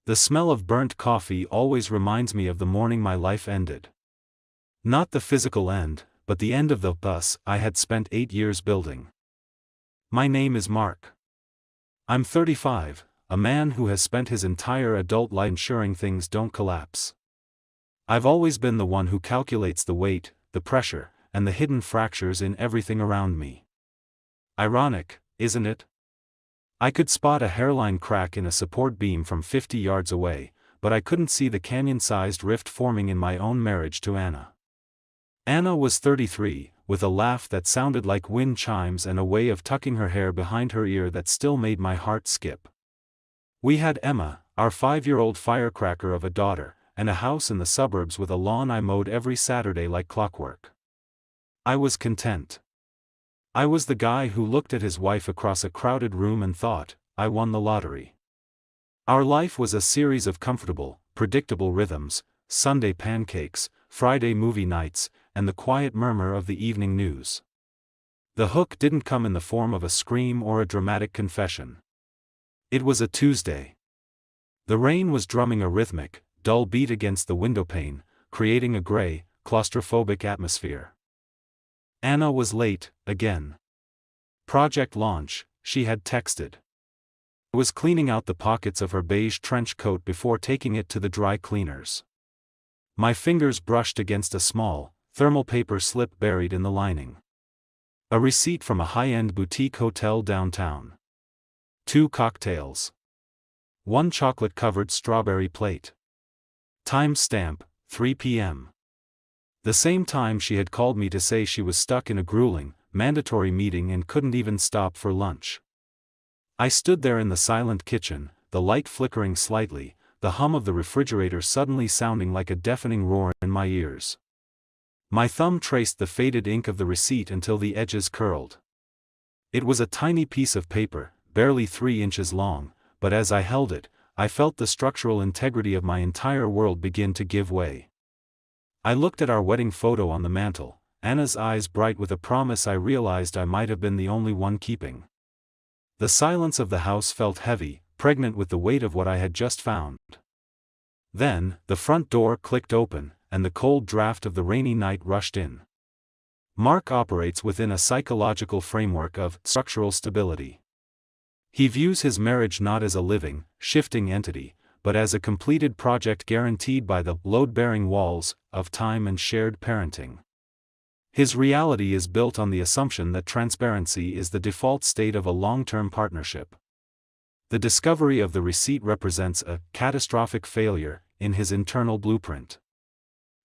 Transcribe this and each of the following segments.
The smell of burnt coffee always reminds me of the morning my life ended. Not the physical end, but the end of the bus I had spent 8 years building. My name is Mark. I'm 35, a man who has spent his entire adult life ensuring things don't collapse. I've always been the one who calculates the weight, the pressure, and the hidden fractures in everything around me. Ironic, isn't it? I could spot a hairline crack in a support beam from 50 yards away, but I couldn't see the canyon-sized rift forming in my own marriage to Anna. Anna was 33, with a laugh that sounded like wind chimes and a way of tucking her hair behind her ear that still made my heart skip. We had Emma, our 5-year-old firecracker of a daughter, and a house in the suburbs with a lawn I mowed every Saturday like clockwork. I was content. I was the guy who looked at his wife across a crowded room and thought, I won the lottery. Our life was a series of comfortable, predictable rhythms: Sunday pancakes, Friday movie nights, and the quiet murmur of the evening news. The hook didn't come in the form of a scream or a dramatic confession. It was a Tuesday. The rain was drumming a rhythmic, dull beat against the windowpane, creating a gray, claustrophobic atmosphere. Anna was late, again. Project launch, she had texted. I was cleaning out the pockets of her beige trench coat before taking it to the dry cleaners. My fingers brushed against a small, thermal paper slip buried in the lining. A receipt from a high-end boutique hotel downtown. 2 cocktails. 1 chocolate-covered strawberry plate. Time stamp, 3 p.m. The same time she had called me to say she was stuck in a grueling, mandatory meeting and couldn't even stop for lunch. I stood there in the silent kitchen, the light flickering slightly, the hum of the refrigerator suddenly sounding like a deafening roar in my ears. My thumb traced the faded ink of the receipt until the edges curled. It was a tiny piece of paper, barely 3 inches long, but as I held it, I felt the structural integrity of my entire world begin to give way. I looked at our wedding photo on the mantel, Anna's eyes bright with a promise I realized I might have been the only one keeping. The silence of the house felt heavy, pregnant with the weight of what I had just found. Then, the front door clicked open, and the cold draft of the rainy night rushed in. Mark operates within a psychological framework of structural stability. He views his marriage not as a living, shifting entity, but as a completed project guaranteed by the load-bearing walls of time and shared parenting. His reality is built on the assumption that transparency is the default state of a long-term partnership. The discovery of the receipt represents a catastrophic failure in his internal blueprint.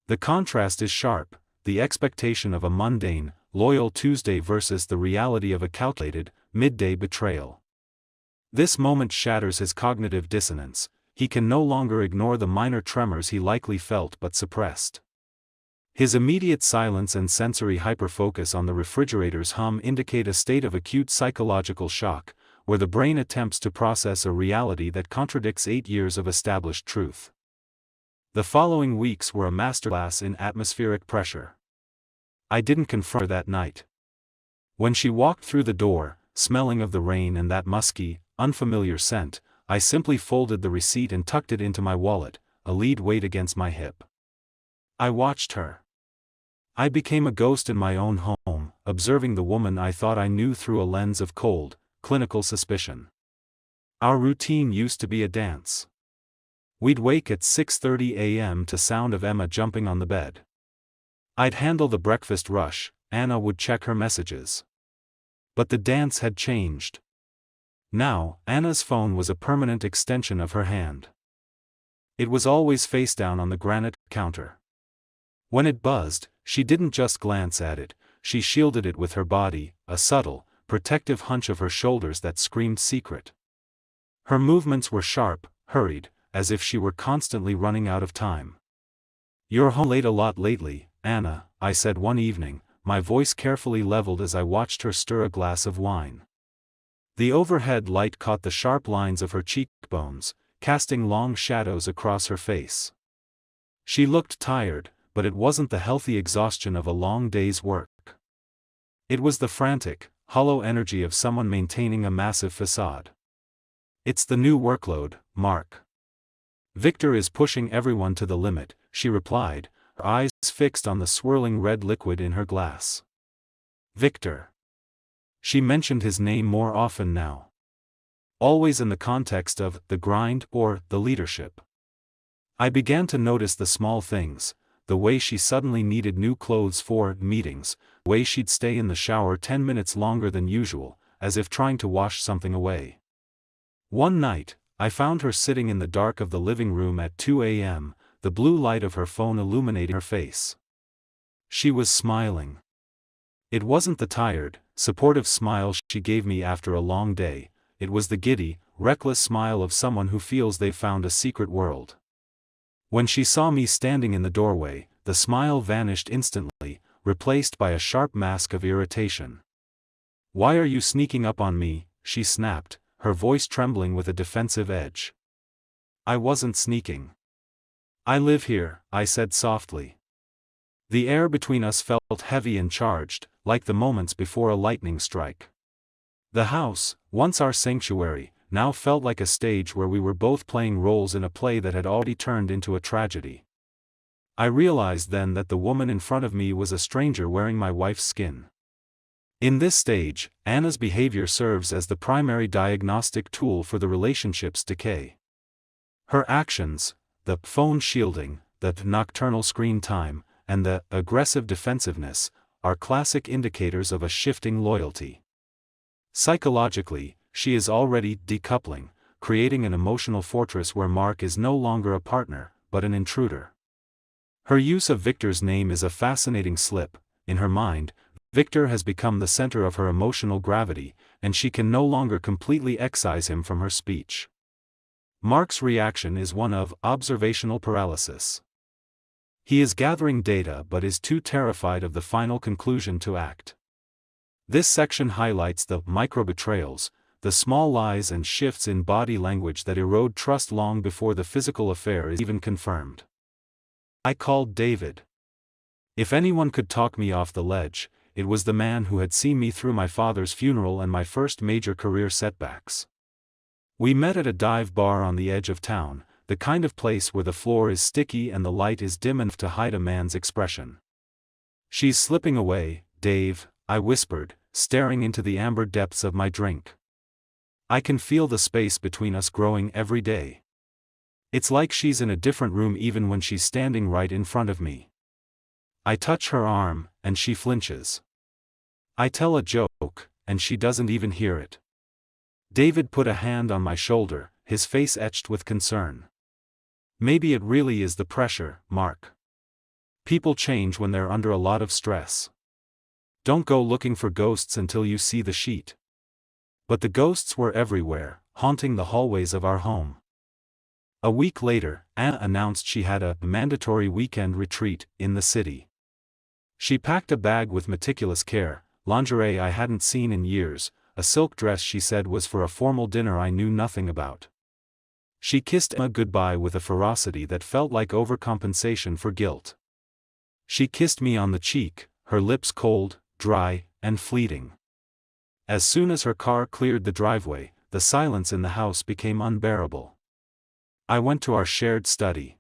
The contrast is sharp, the expectation of a mundane, loyal Tuesday versus the reality of a calculated, midday betrayal. This moment shatters his cognitive dissonance. He can no longer ignore the minor tremors he likely felt but suppressed. His immediate silence and sensory hyperfocus on the refrigerator's hum indicate a state of acute psychological shock, where the brain attempts to process a reality that contradicts 8 years of established truth. The following weeks were a masterclass in atmospheric pressure. I didn't confront her that night. When she walked through the door, smelling of the rain and that musky, unfamiliar scent, I simply folded the receipt and tucked it into my wallet, a lead weight against my hip. I watched her. I became a ghost in my own home, observing the woman I thought I knew through a lens of cold, clinical suspicion. Our routine used to be a dance. We'd wake at 6:30 a.m. to sound of Emma jumping on the bed. I'd handle the breakfast rush, Anna would check her messages. But the dance had changed. Now, Anna's phone was a permanent extension of her hand. It was always face down on the granite counter. When it buzzed, she didn't just glance at it, she shielded it with her body, a subtle, protective hunch of her shoulders that screamed secret. Her movements were sharp, hurried, as if she were constantly running out of time. "You're home late a lot lately, Anna," I said one evening, my voice carefully leveled as I watched her stir a glass of wine. The overhead light caught the sharp lines of her cheekbones, casting long shadows across her face. She looked tired, but it wasn't the healthy exhaustion of a long day's work. It was the frantic, hollow energy of someone maintaining a massive facade. "It's the new workload, Mark. Victor is pushing everyone to the limit, she replied, her eyes fixed on the swirling red liquid in her glass. Victor. She mentioned his name more often now. Always in the context of the grind or the leadership. I began to notice the small things, the way she suddenly needed new clothes for meetings, the way she'd stay in the shower 10 minutes longer than usual, as if trying to wash something away. One night, I found her sitting in the dark of the living room at 2 a.m., the blue light of her phone illuminating her face. She was smiling. It wasn't the tired, supportive smile she gave me after a long day, it was the giddy, reckless smile of someone who feels they've found a secret world. When she saw me standing in the doorway, the smile vanished instantly, replaced by a sharp mask of irritation. "Why are you sneaking up on me?" she snapped, her voice trembling with a defensive edge. "I wasn't sneaking. I live here," I said softly. The air between us felt heavy and charged, like the moments before a lightning strike. The house, once our sanctuary, now felt like a stage where we were both playing roles in a play that had already turned into a tragedy. I realized then that the woman in front of me was a stranger wearing my wife's skin. In this stage, Anna's behavior serves as the primary diagnostic tool for the relationship's decay. Her actions, the phone shielding, the nocturnal screen time, and the aggressive defensiveness, are classic indicators of a shifting loyalty. Psychologically, she is already decoupling, creating an emotional fortress where Mark is no longer a partner, but an intruder. Her use of Victor's name is a fascinating slip. In her mind, Victor has become the center of her emotional gravity, and she can no longer completely excise him from her speech. Mark's reaction is one of observational paralysis. He is gathering data but is too terrified of the final conclusion to act. This section highlights the micro-betrayals, the small lies and shifts in body language that erode trust long before the physical affair is even confirmed. I called David. If anyone could talk me off the ledge, it was the man who had seen me through my father's funeral and my first major career setbacks. We met at a dive bar on the edge of town, the kind of place where the floor is sticky and the light is dim enough to hide a man's expression. "She's slipping away, Dave," I whispered, staring into the amber depths of my drink. "I can feel the space between us growing every day. It's like she's in a different room even when she's standing right in front of me." I touch her arm, and she flinches. I tell a joke, and she doesn't even hear it. David put a hand on my shoulder, his face etched with concern. "Maybe it really is the pressure, Mark. People change when they're under a lot of stress. Don't go looking for ghosts until you see the sheet." But the ghosts were everywhere, haunting the hallways of our home. A week later, Anna announced she had a mandatory weekend retreat in the city. She packed a bag with meticulous care, lingerie I hadn't seen in years, a silk dress she said was for a formal dinner I knew nothing about. She kissed Emma goodbye with a ferocity that felt like overcompensation for guilt. She kissed me on the cheek, her lips cold, dry, and fleeting. As soon as her car cleared the driveway, the silence in the house became unbearable. I went to our shared study.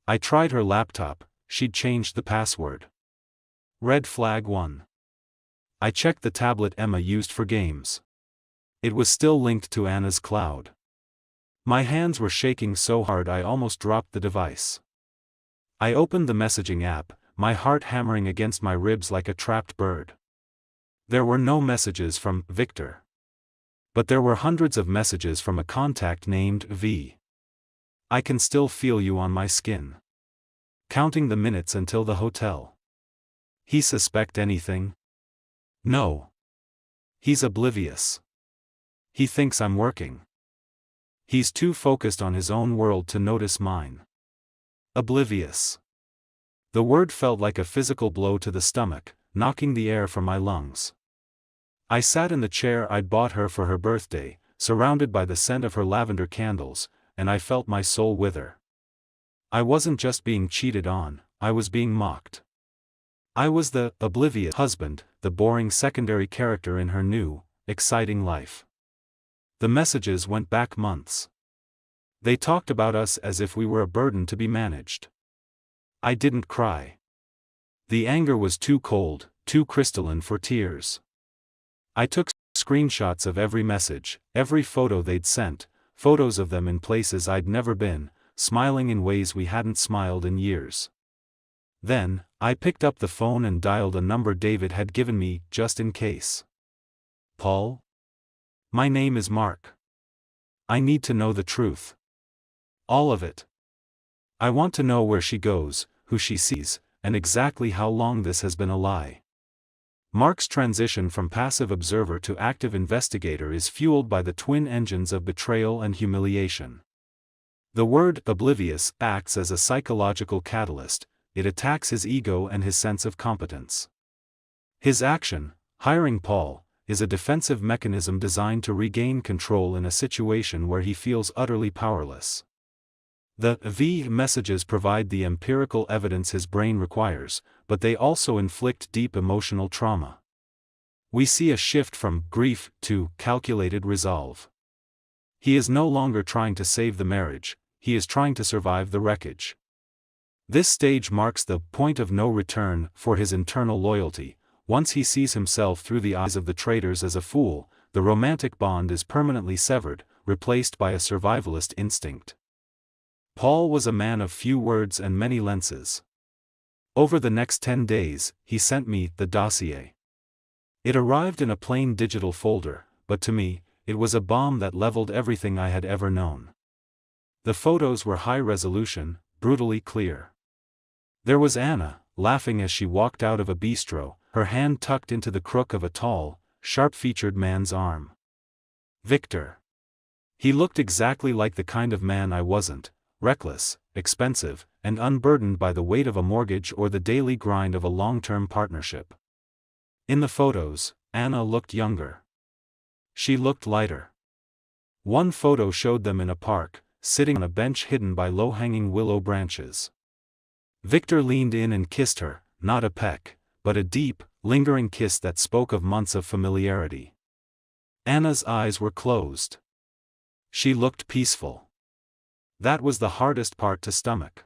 I tried her laptop, she'd changed the password. Red flag 1. I checked the tablet Emma used for games. It was still linked to Anna's cloud. My hands were shaking so hard I almost dropped the device. I opened the messaging app, my heart hammering against my ribs like a trapped bird. There were no messages from Victor. But there were hundreds of messages from a contact named V. "I can still feel you on my skin." Counting the minutes until the hotel. "He suspect anything?" "No. He's oblivious. He thinks I'm working. He's too focused on his own world to notice mine." Oblivious. The word felt like a physical blow to the stomach, knocking the air from my lungs. I sat in the chair I'd bought her for her birthday, surrounded by the scent of her lavender candles, and I felt my soul wither. I wasn't just being cheated on, I was being mocked. I was the oblivious husband, the boring secondary character in her new, exciting life. The messages went back months. They talked about us as if we were a burden to be managed. I didn't cry. The anger was too cold, too crystalline for tears. I took screenshots of every message, every photo they'd sent, photos of them in places I'd never been, smiling in ways we hadn't smiled in years. Then, I picked up the phone and dialed a number David had given me, just in case. Paul? My name is Mark. I need to know the truth. All of it. I want to know where she goes, who she sees, and exactly how long this has been a lie. Mark's transition from passive observer to active investigator is fueled by the twin engines of betrayal and humiliation. The word oblivious acts as a psychological catalyst. It attacks his ego and his sense of competence. His action, hiring Paul, is a defensive mechanism designed to regain control in a situation where he feels utterly powerless. The V messages provide the empirical evidence his brain requires, but they also inflict deep emotional trauma. We see a shift from grief to calculated resolve. He is no longer trying to save the marriage, he is trying to survive the wreckage. This stage marks the point of no return for his internal loyalty. Once he sees himself through the eyes of the traitors as a fool, the romantic bond is permanently severed, replaced by a survivalist instinct. Paul was a man of few words and many lenses. Over the next 10 days, he sent me the dossier. It arrived in a plain digital folder, but to me, it was a bomb that leveled everything I had ever known. The photos were high resolution, brutally clear. There was Anna, laughing as she walked out of a bistro, her hand tucked into the crook of a tall, sharp-featured man's arm. Victor. He looked exactly like the kind of man I wasn't, reckless, expensive, and unburdened by the weight of a mortgage or the daily grind of a long-term partnership. In the photos, Anna looked younger. She looked lighter. One photo showed them in a park, sitting on a bench hidden by low-hanging willow branches. Victor leaned in and kissed her, not a peck, but a deep, lingering kiss that spoke of months of familiarity. Anna's eyes were closed. She looked peaceful. That was the hardest part to stomach.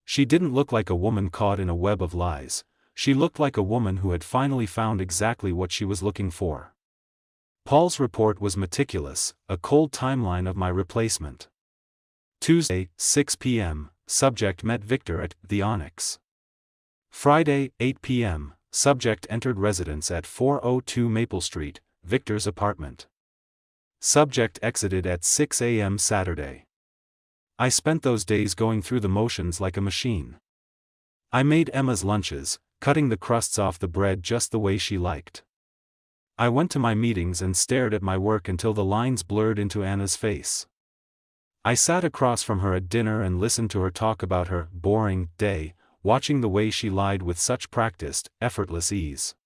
She didn't look like a woman caught in a web of lies, she looked like a woman who had finally found exactly what she was looking for. Paul's report was meticulous, a cold timeline of my replacement. Tuesday, 6 p.m., subject met Victor at the Onyx. Friday, 8 p.m., subject entered residence at 402 Maple Street, Victor's apartment. Subject exited at 6 a.m. Saturday. I spent those days going through the motions like a machine. I made Emma's lunches, cutting the crusts off the bread just the way she liked. I went to my meetings and stared at my work until the lines blurred into Anna's face. I sat across from her at dinner and listened to her talk about her boring day, watching the way she lied with such practiced, effortless ease.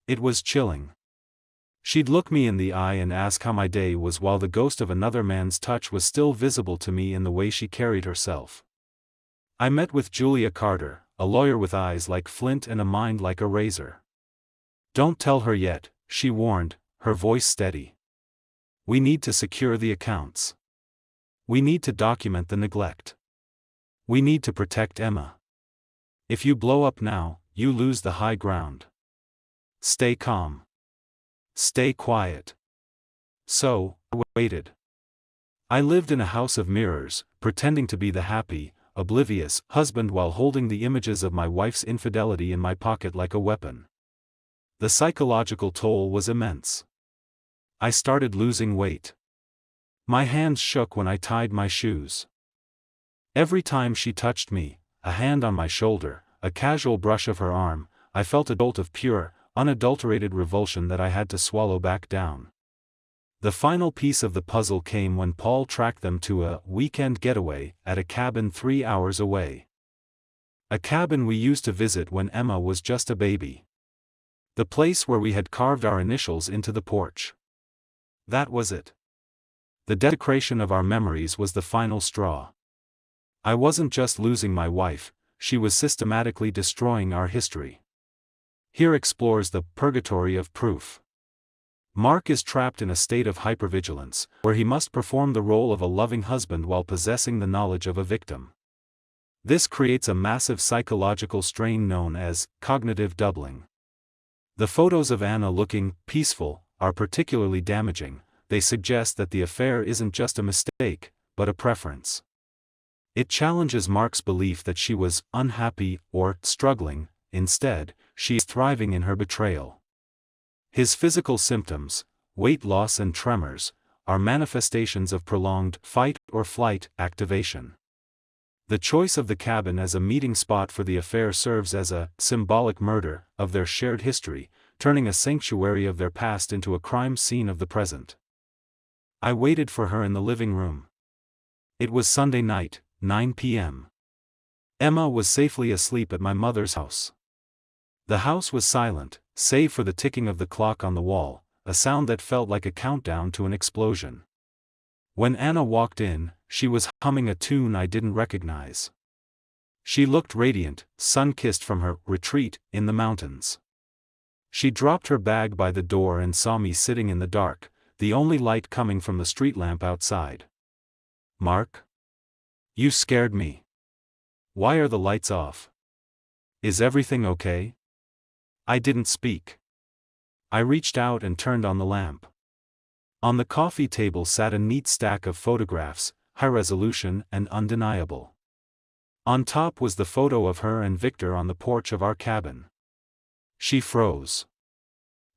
It was chilling. She'd look me in the eye and ask how my day was while the ghost of another man's touch was still visible to me in the way she carried herself. I met with Julia Carter, a lawyer with eyes like flint and a mind like a razor. "Don't tell her yet," she warned, her voice steady. "We need to secure the accounts. We need to document the neglect. We need to protect Emma. If you blow up now, you lose the high ground. Stay calm. Stay quiet." So, I waited. I lived in a house of mirrors, pretending to be the happy, oblivious husband while holding the images of my wife's infidelity in my pocket like a weapon. The psychological toll was immense. I started losing weight. My hands shook when I tied my shoes. Every time she touched me, a hand on my shoulder, a casual brush of her arm, I felt a jolt of pure, unadulterated revulsion that I had to swallow back down. The final piece of the puzzle came when Paul tracked them to a weekend getaway at a cabin 3 hours away. A cabin we used to visit when Emma was just a baby. The place where we had carved our initials into the porch. That was it. The desecration of our memories was the final straw. I wasn't just losing my wife, she was systematically destroying our history. Here explores the purgatory of proof. Mark is trapped in a state of hypervigilance, where he must perform the role of a loving husband while possessing the knowledge of a victim. This creates a massive psychological strain known as cognitive doubling. The photos of Anna looking peaceful are particularly damaging. They suggest that the affair isn't just a mistake, but a preference. It challenges Mark's belief that she was unhappy or struggling. Instead, she is thriving in her betrayal. His physical symptoms, weight loss and tremors, are manifestations of prolonged fight-or-flight activation. The choice of the cabin as a meeting spot for the affair serves as a symbolic murder of their shared history, turning a sanctuary of their past into a crime scene of the present. I waited for her in the living room. It was Sunday night, 9 p.m. Emma was safely asleep at my mother's house. The house was silent, save for the ticking of the clock on the wall, a sound that felt like a countdown to an explosion. When Anna walked in, she was humming a tune I didn't recognize. She looked radiant, sun-kissed from her retreat in the mountains. She dropped her bag by the door and saw me sitting in the dark, the only light coming from the street lamp outside. "Mark? You scared me. Why are the lights off? Is everything okay?" I didn't speak. I reached out and turned on the lamp. On the coffee table sat a neat stack of photographs, high resolution and undeniable. On top was the photo of her and Victor on the porch of our cabin. She froze.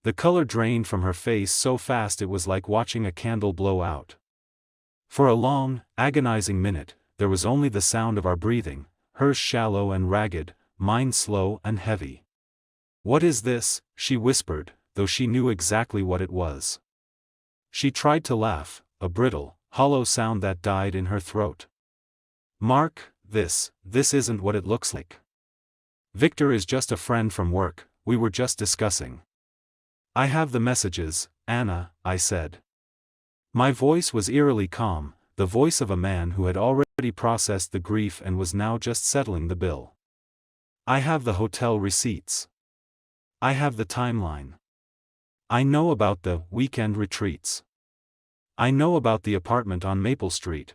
The color drained from her face so fast it was like watching a candle blow out. For a long, agonizing minute, there was only the sound of our breathing, hers shallow and ragged, mine slow and heavy. "What is this?" she whispered, though she knew exactly what it was. She tried to laugh, a brittle, hollow sound that died in her throat. "Mark, this isn't what it looks like. Victor is just a friend from work, we were just discussing." "I have the messages, Anna," I said. My voice was eerily calm, the voice of a man who had already processed the grief and was now just settling the bill. "I have the hotel receipts. I have the timeline. I know about the weekend retreats. I know about the apartment on Maple Street.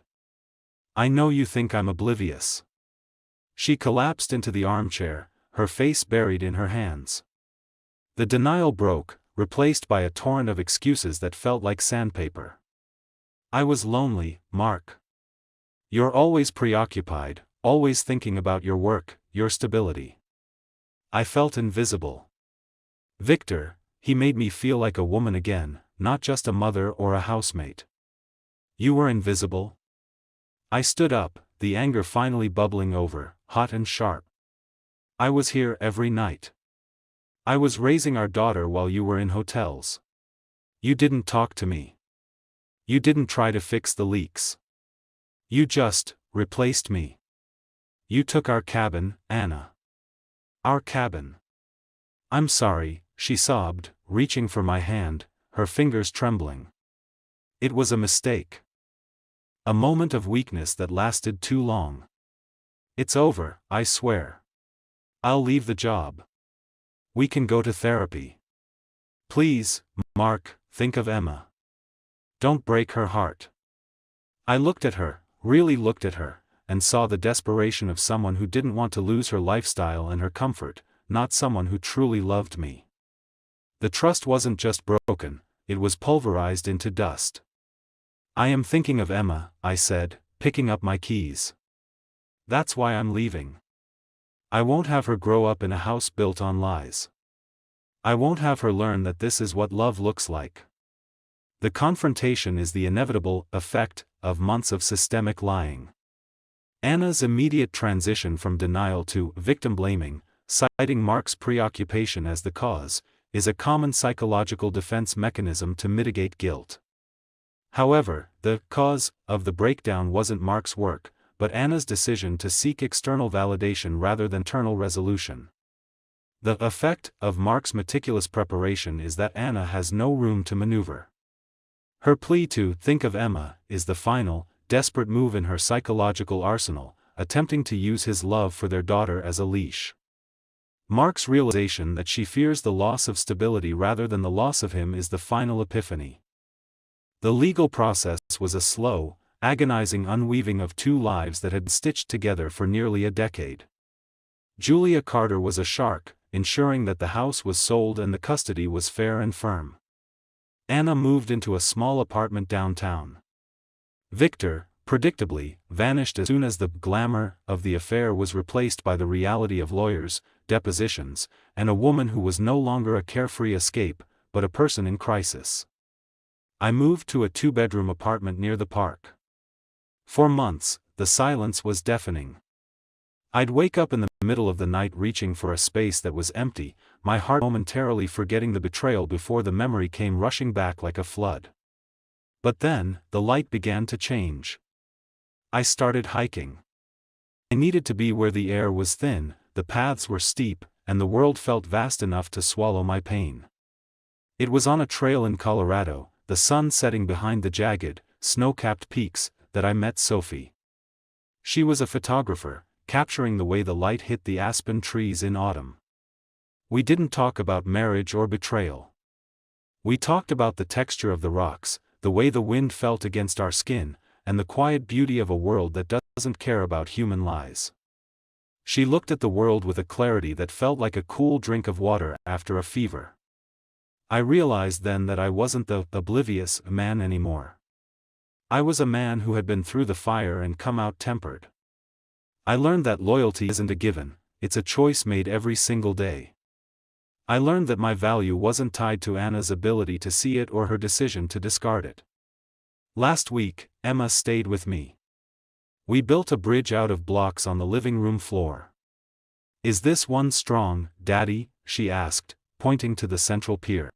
I know you think I'm oblivious." She collapsed into the armchair, her face buried in her hands. The denial broke, replaced by a torrent of excuses that felt like sandpaper. "I was lonely, Mark. You're always preoccupied, always thinking about your work, your stability. I felt invisible. Victor, he made me feel like a woman again, not just a mother or a housemate." "You were invisible?" I stood up, the anger finally bubbling over, hot and sharp. "I was here every night. I was raising our daughter while you were in hotels. You didn't talk to me. You didn't try to fix the leaks. You just replaced me. You took our cabin, Anna. Our cabin." "I'm sorry," she sobbed, reaching for my hand, her fingers trembling. "It was a mistake. A moment of weakness that lasted too long. It's over, I swear. I'll leave the job. We can go to therapy. Please, Mark, think of Emma. Don't break her heart." I looked at her, really looked at her, and saw the desperation of someone who didn't want to lose her lifestyle and her comfort, not someone who truly loved me. The trust wasn't just broken, it was pulverized into dust. "I am thinking of Emma," I said, picking up my keys. "That's why I'm leaving. I won't have her grow up in a house built on lies. I won't have her learn that this is what love looks like." The confrontation is the inevitable effect of months of systemic lying. Anna's immediate transition from denial to victim blaming, citing Mark's preoccupation as the cause, is a common psychological defense mechanism to mitigate guilt. However, the cause of the breakdown wasn't Mark's work, but Anna's decision to seek external validation rather than internal resolution. The effect of Mark's meticulous preparation is that Anna has no room to maneuver. Her plea to think of Emma is the final, desperate move in her psychological arsenal, attempting to use his love for their daughter as a leash. Mark's realization that she fears the loss of stability rather than the loss of him is the final epiphany. The legal process was a slow, agonizing unweaving of two lives that had been stitched together for nearly a decade. Julia Carter was a shark, ensuring that the house was sold and the custody was fair and firm. Anna moved into a small apartment downtown. Victor, predictably, vanished as soon as the glamour of the affair was replaced by the reality of lawyers, depositions, and a woman who was no longer a carefree escape, but a person in crisis. I moved to a two-bedroom apartment near the park. For months, the silence was deafening. I'd wake up in the middle of the night reaching for a space that was empty, my heart momentarily forgetting the betrayal before the memory came rushing back like a flood. But then, the light began to change. I started hiking. I needed to be where the air was thin, the paths were steep, and the world felt vast enough to swallow my pain. It was on a trail in Colorado, the sun setting behind the jagged, snow-capped peaks, that I met Sophie. She was a photographer, capturing the way the light hit the aspen trees in autumn. We didn't talk about marriage or betrayal. We talked about the texture of the rocks, the way the wind felt against our skin, and the quiet beauty of a world that doesn't care about human lies. She looked at the world with a clarity that felt like a cool drink of water after a fever. I realized then that I wasn't the oblivious man anymore. I was a man who had been through the fire and come out tempered. I learned that loyalty isn't a given, it's a choice made every single day. I learned that my value wasn't tied to Anna's ability to see it or her decision to discard it. Last week, Emma stayed with me. We built a bridge out of blocks on the living room floor. "Is this one strong, Daddy?" she asked, pointing to the central pier.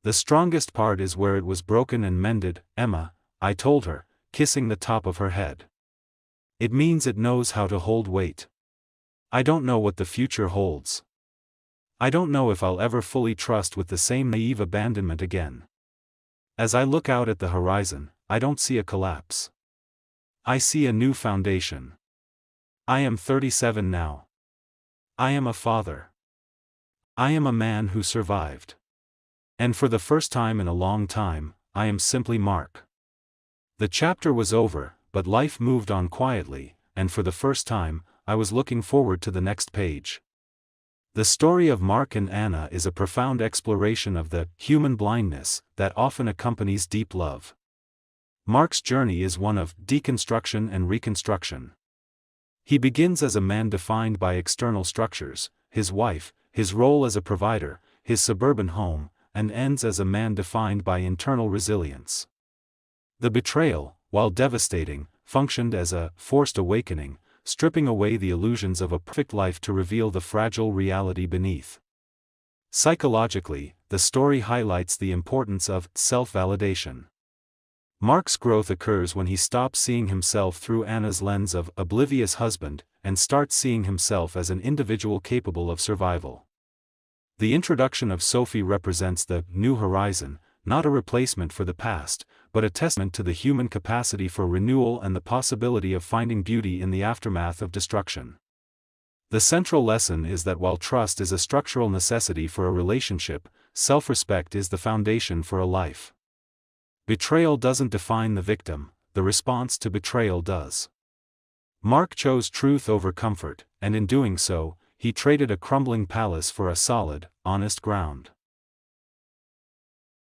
"The strongest part is where it was broken and mended, Emma," I told her, kissing the top of her head. "It means it knows how to hold weight. I don't know what the future holds. I don't know if I'll ever fully trust with the same naive abandonment again. As I look out at the horizon, I don't see a collapse. I see a new foundation. I am 37 now. I am a father. I am a man who survived. And for the first time in a long time, I am simply Mark." The chapter was over, but life moved on quietly, and for the first time, I was looking forward to the next page. The story of Mark and Anna is a profound exploration of the human blindness that often accompanies deep love. Mark's journey is one of deconstruction and reconstruction. He begins as a man defined by external structures, his wife, his role as a provider, his suburban home, and ends as a man defined by internal resilience. The betrayal, while devastating, functioned as a forced awakening, stripping away the illusions of a perfect life to reveal the fragile reality beneath. Psychologically, the story highlights the importance of self-validation. Mark's growth occurs when he stops seeing himself through Anna's lens of oblivious husband, and starts seeing himself as an individual capable of survival. The introduction of Sophie represents the new horizon, not a replacement for the past, but a testament to the human capacity for renewal and the possibility of finding beauty in the aftermath of destruction. The central lesson is that while trust is a structural necessity for a relationship, self-respect is the foundation for a life. Betrayal doesn't define the victim, the response to betrayal does. Mark chose truth over comfort, and in doing so, he traded a crumbling palace for a solid, honest ground.